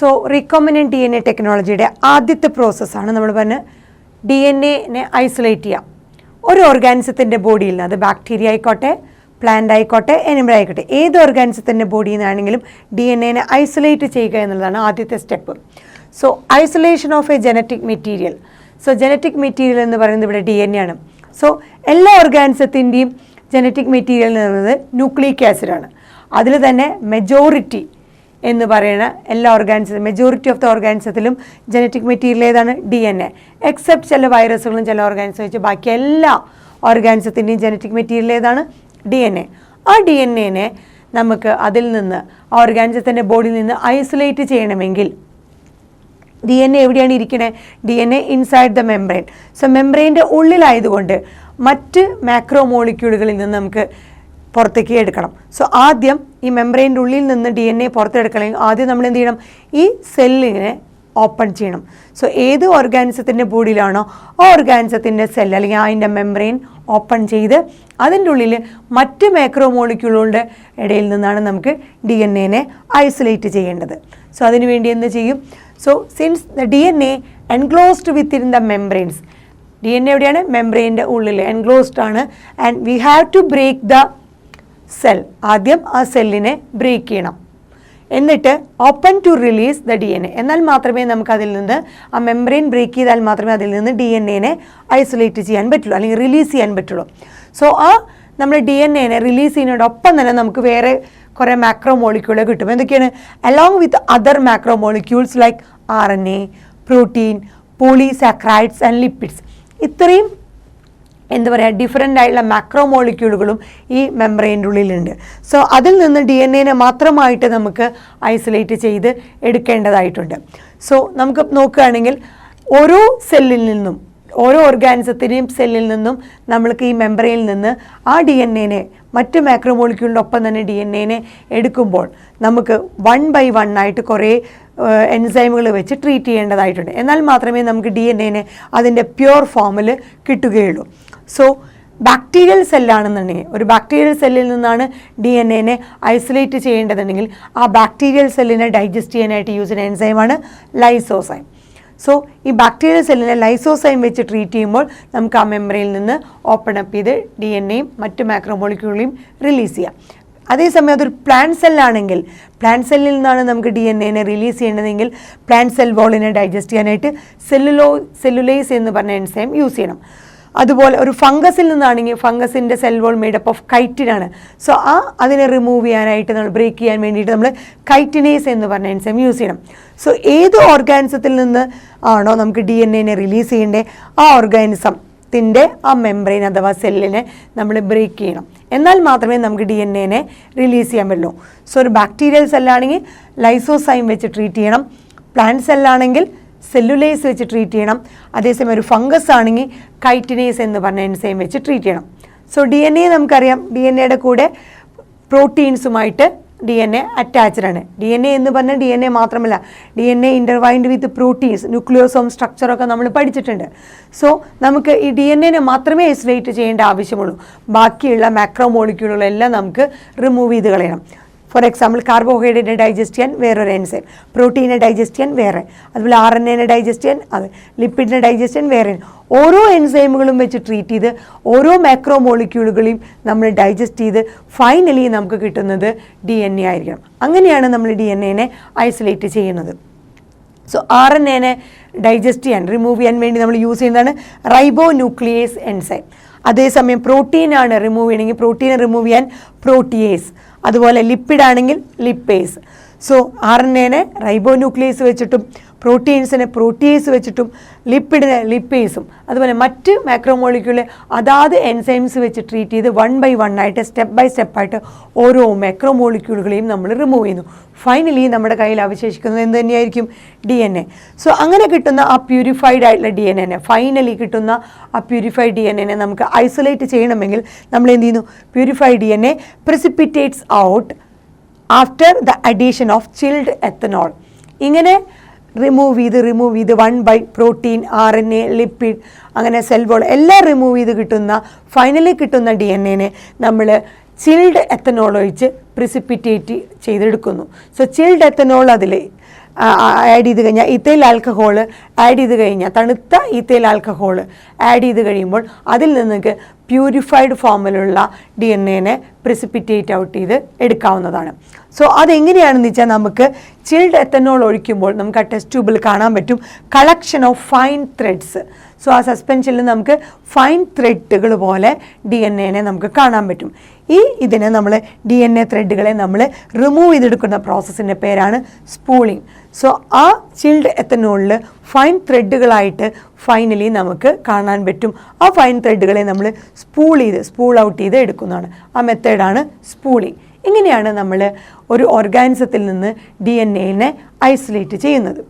So recombinant DNA ടെക്നോളജിയുടെ ആദ്യത്തെ പ്രോസസ്സാണ് നമ്മൾ പറഞ്ഞ് DNA ഐസൊലേറ്റ് ചെയ്യാം. ഒരു ഓർഗാനിസത്തിൻ്റെ ബോഡിയിൽ നിന്ന്, അത് ബാക്ടീരിയ ആയിക്കോട്ടെ, പ്ലാന്റ് ആയിക്കോട്ടെ, എനിമൽ ആയിക്കോട്ടെ, ഏത് ഓർഗാനിസത്തിൻ്റെ ബോഡിയിൽ നിന്നാണെങ്കിലും DNA ഐസൊലേറ്റ് ചെയ്യുക എന്നുള്ളതാണ് ആദ്യത്തെ step. So isolation of A genetic material. So genetic material എന്ന് പറയുന്നത് ഇവിടെ DNA ആണ്. സോ എല്ലാ ഓർഗാനിസത്തിൻ്റെയും ജനറ്റിക് മെറ്റീരിയൽ എന്ന് പറയുന്നത് ന്യൂക്ലിയിക് ആസിഡാണ്. അതിൽ തന്നെ മെജോറിറ്റി എന്ന് പറയുന്ന എല്ലാ ഓർഗാനിസത്തിലും, മെജോറിറ്റി ഓഫ് ദ ഓർഗാനിസത്തിലും ജനറ്റിക് മെറ്റീരിയൽ ഏതാണ്? DNA. എക്സെപ്റ്റ് ചില വൈറസുകളും ചില ഓർഗാനിസം വെച്ച് ബാക്കി എല്ലാ ഓർഗാനിസത്തിൻ്റെയും ജനറ്റിക് മെറ്റീരിയൽ ഏതാണ്? DNA. ആ DNA നമുക്ക് അതിൽ നിന്ന്, ആ ഓർഗാനിസത്തിൻ്റെ ബോഡിയിൽ നിന്ന് ഐസൊലേറ്റ് ചെയ്യണമെങ്കിൽ DNA എവിടെയാണ് ഇരിക്കുന്നത്? DNA inside the membrane. So മെംബ്രെയിൻ്റെ ഉള്ളിലായതുകൊണ്ട് മറ്റ് മാക്രോ മോളിക്യൂളുകളിൽ നിന്ന് നമുക്ക് പുറത്തേക്ക് എടുക്കണം. സോ ആദ്യം ഈ മെംബ്രെയിൻ്റെ ഉള്ളിൽ നിന്ന് DNA പുറത്തെടുക്കണമെങ്കിൽ ആദ്യം നമ്മൾ എന്ത് ചെയ്യണം? ഈ സെല്ലിനെ ഓപ്പൺ ചെയ്യണം. സോ ഏത് ഓർഗാനിസത്തിൻ്റെ ബോഡിയിലാണോ ആ ഓർഗാനിസത്തിൻ്റെ സെല്ല് അല്ലെങ്കിൽ അതിൻ്റെ മെംബ്രെയിൻ ഓപ്പൺ ചെയ്ത് അതിൻ്റെ ഉള്ളിൽ മറ്റ് മാക്രോ മോളിക്യൂളുകളുടെ ഇടയിൽ നിന്നാണ് നമുക്ക് DNA ഐസൊലേറ്റ് ചെയ്യേണ്ടത്. സോ അതിനുവേണ്ടി എന്ത് ചെയ്യും? So since the DNA enclosed within the membranes, DNA എവിടെയാണ്? മെംബ്രെയിൻ്റെ ഉള്ളിൽ എൻക്ലോസ്ഡ് ആണ്. And we have to break the cell. ആദ്യം ആ സെല്ലിനെ ബ്രേക്ക് ചെയ്യണം, എന്നിട്ട് open to release the DNA. എന്നാൽ മാത്രമേ നമുക്ക് അതിൽ നിന്ന്, ആ മെംബ്രെയിൻ ബ്രേക്ക് ചെയ്താൽ മാത്രമേ അതിൽ നിന്ന് DNA ഐസൊലേറ്റ് ചെയ്യാൻ പറ്റുള്ളൂ, അല്ലെങ്കിൽ റിലീസ് ചെയ്യാൻ പറ്റുള്ളൂ. സോ ആ നമ്മൾ DNA റിലീസ് ചെയ്യുന്നതോടൊപ്പം തന്നെ നമുക്ക് വേറെ കുറേ മാക്രോ മോളിക്യൂളെ കിട്ടും. എന്തൊക്കെയാണ്? Along with other macro molecules like RNA, protein, polysaccharides and lipids. ഇത്രയും എന്താ പറയുക, ഡിഫറെൻ്റ് ആയിട്ടുള്ള മാക്രോ മോളിക്യൂളുകളും ഈ മെംബ്രെയിൻ്റെ ഉള്ളിലുണ്ട്. സോ അതിൽ നിന്ന് DNA മാത്രമായിട്ട് നമുക്ക് ഐസൊലേറ്റ് ചെയ്ത് എടുക്കേണ്ടതായിട്ടുണ്ട്. സോ നമുക്ക് നോക്കുകയാണെങ്കിൽ ഓരോ സെല്ലിൽ നിന്നും, ഓരോ ഓർഗാനിസത്തിൻ്റെയും സെല്ലിൽ നിന്നും നമ്മൾക്ക് ഈ മെംബ്രെയിനിൽ നിന്ന് ആ DNA മറ്റ് മാക്രോ മോളിക്യൂളിൻ്റെ ഒപ്പം തന്നെ DNA എടുക്കുമ്പോൾ നമുക്ക് 1 by 1 ആയിട്ട് കുറേ എൻസൈമുകൾ വെച്ച് ട്രീറ്റ് ചെയ്യേണ്ടതായിട്ടുണ്ട്. എന്നാൽ മാത്രമേ നമുക്ക് DNA അതിൻ്റെ പ്യുവർ ഫോമിൽ കിട്ടുകയുള്ളൂ. സോ ബാക്ടീരിയൽ സെല്ലാണെന്നുണ്ടെങ്കിൽ, ഒരു ബാക്ടീരിയൽ സെല്ലിൽ നിന്നാണ് DNA ഐസൊലേറ്റ് ചെയ്യേണ്ടതുണ്ടെങ്കിൽ ആ ബാക്ടീരിയൽ സെല്ലിനെ ഡൈജസ്റ്റ് ചെയ്യാനായിട്ട് യൂസ് ചെയ്യുന്ന എൻസൈമാണ് ലൈസോസൈം. സോ ഈ ബാക്ടീരിയൽ സെല്ലിനെ ലൈസോസൈം വെച്ച് ട്രീറ്റ് ചെയ്യുമ്പോൾ നമുക്ക് ആ മെംബ്രെയിനിൽ നിന്ന് ഓപ്പൺ അപ്പ് ചെയ്ത് DNAയും മറ്റ് മാക്രോമോളിക്യൂളെയും റിലീസ് ചെയ്യാം. അതേസമയം അതൊരു പ്ലാന്റ് സെല്ലാണെങ്കിൽ, പ്ലാന്റ് സെല്ലിൽ നിന്നാണ് നമുക്ക് DNA റിലീസ് ചെയ്യേണ്ടതെങ്കിൽ പ്ലാന്റ് സെൽ വോളിനെ ഡൈജസ്റ്റ് ചെയ്യാനായിട്ട് സെല്ലുലേസ് എന്ന് പറഞ്ഞ എൻസൈം യൂസ് ചെയ്യണം. അതുപോലെ ഒരു ഫംഗസിൽ നിന്നാണെങ്കിൽ ഫംഗസിൻ്റെ സെൽ വോൾ മേഡപ്പ് ഓഫ് കൈറ്റിനാണ്. സോ അതിനെ റിമൂവ് ചെയ്യാനായിട്ട്, നമ്മൾ ബ്രേക്ക് ചെയ്യാൻ വേണ്ടിയിട്ട് നമ്മൾ കൈറ്റിനേസ് എന്ന് പറഞ്ഞ എൻസൈം യൂസ് ചെയ്യണം. സോ ഏത് ഓർഗാനിസത്തിൽ നിന്ന് ആണോ നമുക്ക് DNA റിലീസ് ചെയ്യേണ്ടത് ആ ഓർഗാനിസത്തിൻ്റെ ആ മെംബ്രെയിൻ അഥവാ സെല്ലിനെ നമ്മൾ ബ്രേക്ക് ചെയ്യണം. എന്നാൽ മാത്രമേ നമുക്ക് DNA റിലീസ് ചെയ്യാൻ പറ്റുള്ളൂ. സോ ഒരു ബാക്ടീരിയൽ സെല്ലാണെങ്കിൽ ലൈസോസൈം വെച്ച് ട്രീറ്റ് ചെയ്യണം, പ്ലാന്റ് സെല്ലാണെങ്കിൽ സെല്ലുലേസ് വെച്ച് ട്രീറ്റ് ചെയ്യണം. അതേസമയം ഒരു ഫംഗസ് ആണെങ്കിൽ കൈറ്റിനേസ് എന്ന് പറഞ്ഞ എൻസൈം വെച്ച് ട്രീറ്റ് ചെയ്യണം. സോ DNA നമുക്കറിയാം, DNAയുടെ കൂടെ പ്രോട്ടീൻസുമായിട്ട് DNA അറ്റാച്ച്ഡ് ആണ്. DNA എന്ന് പറഞ്ഞാൽ DNA മാത്രമല്ല, DNA ഇൻ്റർവൈൻഡ് വിത്ത് പ്രോട്ടീൻസ്, ന്യൂക്ലിയോസോം സ്ട്രക്ചറൊക്കെ നമ്മൾ പഠിച്ചിട്ടുണ്ട്. സോ നമുക്ക് ഈ DNA മാത്രമേ ഐസൊലേറ്റ് ചെയ്യേണ്ട ആവശ്യമുള്ളൂ. ബാക്കിയുള്ള മാക്രോ മോളിക്യൂളുകളെല്ലാം നമുക്ക് റിമൂവ് ചെയ്ത് കളയണം. ഫോർ എക്സാമ്പിൾ കാർബോഹൈഡ്രേറ്റിനെ ഡൈജസ്റ്റ് ചെയ്യാൻ വേറൊരു എൻസൈം, പ്രോട്ടീനെ ഡൈജസ്റ്റ് ചെയ്യാൻ വേറെ, അതുപോലെ RNAനെ ഡൈജസ്റ്റ് ചെയ്യാൻ അത്, ലിപ്പിഡിനെ ഡൈജസ്റ്റ് ചെയ്യാൻ വേറെ. ഓരോ എൻസൈമുകളും വെച്ച് ട്രീറ്റ് ചെയ്ത് ഓരോ മാക്രോ മോളിക്യൂളുകളെയും നമ്മൾ ഡൈജസ്റ്റ് ചെയ്ത് ഫൈനലി നമുക്ക് കിട്ടുന്നത് DNA ആയിരിക്കണം. അങ്ങനെയാണ് നമ്മൾ DNA ഐസൊലേറ്റ് ചെയ്യുന്നത്. സോ RNAനെ ഡൈജസ്റ്റ് ചെയ്യാൻ, റിമൂവ് ചെയ്യാൻ വേണ്ടി നമ്മൾ യൂസ് ചെയ്യുന്നതാണ് റൈബോ ന്യൂക്ലിയേസ് എൻസൈം. അതേസമയം പ്രോട്ടീനാണ് റിമൂവ് ചെയ്യണമെങ്കിൽ പ്രോട്ടീനെ റിമൂവ് ചെയ്യാൻ പ്രോട്ടിയേസ്, അതുപോലെ ലിപ്പിഡ് ആണെങ്കിൽ ലിപ്പേസ്. സോ RNAനെ റൈബോ ന്യൂക്ലിയേസ് വെച്ചിട്ടും പ്രോട്ടീൻസിനെ പ്രോട്ടിയേസ് വെച്ചിട്ടും ലിപ്പിഡിനെ ലിപ്പേസും അതുപോലെ മറ്റ് മാക്രോമോളിക്യൂളെ അതാത് എൻസൈംസ് വെച്ച് ട്രീറ്റ് ചെയ്ത് 1 by 1 ആയിട്ട് സ്റ്റെപ്പ് ബൈ സ്റ്റെപ്പായിട്ട് ഓരോ മാക്രോമോളിക്യൂളുകളെയും നമ്മൾ റിമൂവ് ചെയ്യുന്നു. ഫൈനലി നമ്മുടെ കയ്യിൽ അവശേഷിക്കുന്നത് എന്ത് തന്നെയായിരിക്കും? DNA. സോ അങ്ങനെ കിട്ടുന്ന ആ പ്യൂരിഫൈഡ് ആയിട്ടുള്ള DNA, ഫൈനലി കിട്ടുന്ന ആ പ്യൂരിഫൈഡ് DNA നമുക്ക് ഐസൊലേറ്റ് ചെയ്യണമെങ്കിൽ നമ്മൾ എന്ത് ചെയ്യുന്നു? Purified DNA precipitate out after the addition of chilled ethanol. ഇങ്ങനെ റിമൂവ് ചെയ്ത് 1 by പ്രോട്ടീൻ, RNA, ലിപ്പിഡ്, അങ്ങനെ സെൽ വോൾ എല്ലാം റിമൂവ് ചെയ്ത് കിട്ടുന്ന ഫൈനലി കിട്ടുന്ന DNA നമ്മൾ ചിൽഡ് എത്തനോൾ ഒഴിച്ച് പ്രിസിപ്പിറ്റേറ്റ് ചെയ്തെടുക്കുന്നു. സോ ചിൽഡ് എത്തനോൾ അതിൽ ആഡ് ചെയ്ത് കഴിഞ്ഞാൽ ഈത്തൈൽ ആൽക്കഹോൾ ആഡ് ചെയ്ത് കഴിഞ്ഞാൽ തണുത്ത ഈത്തൈൽ ആൽക്കഹോൾ ആഡ് ചെയ്ത് കഴിയുമ്പോൾ അതിൽ നിങ്ങൾക്ക് പ്യൂരിഫൈഡ് ഫോമിലുള്ള DNA പ്രിസിപ്പിറ്റേറ്റ് ഔട്ട് ചെയ്ത് എടുക്കാവുന്നതാണ്. സോ അതെങ്ങനെയാണെന്ന് വെച്ചാൽ നമുക്ക് ചിൽഡ് എത്തനോൾ ഒഴിക്കുമ്പോൾ നമുക്ക് ആ ടെസ്റ്റ് ട്യൂബിൽ കാണാൻ പറ്റും collection of fine threads. So ആ സസ്പെൻഷനിൽ നമുക്ക് ഫൈൻ ത്രെഡുകൾ പോലെ DNA നമുക്ക് കാണാൻ പറ്റും. ഇതിനെ നമ്മൾ DNA ത്രെഡുകളെ നമ്മൾ റിമൂവ് ചെയ്തെടുക്കുന്ന പ്രോസസ്സിൻ്റെ പേരാണ് സ്പൂളിംഗ്. സോ ആ ചിൽഡ് എത്തനോളിൽ ഫൈൻ ത്രെഡുകളായിട്ട് ഫൈനലി നമുക്ക് കാണാൻ പറ്റും. ആ ഫൈൻ ത്രെഡുകളെ നമ്മൾ സ്പൂൾ ഔട്ട് ചെയ്ത് എടുക്കുന്നതാണ്. ആ മെത്തേഡാണ് സ്പൂളിംഗ്. ഇങ്ങനെയാണ് നമ്മൾ ഒരു ഓർഗാനിസത്തിൽ നിന്ന് DNA ഐസൊലേറ്റ് ചെയ്യുന്നത്.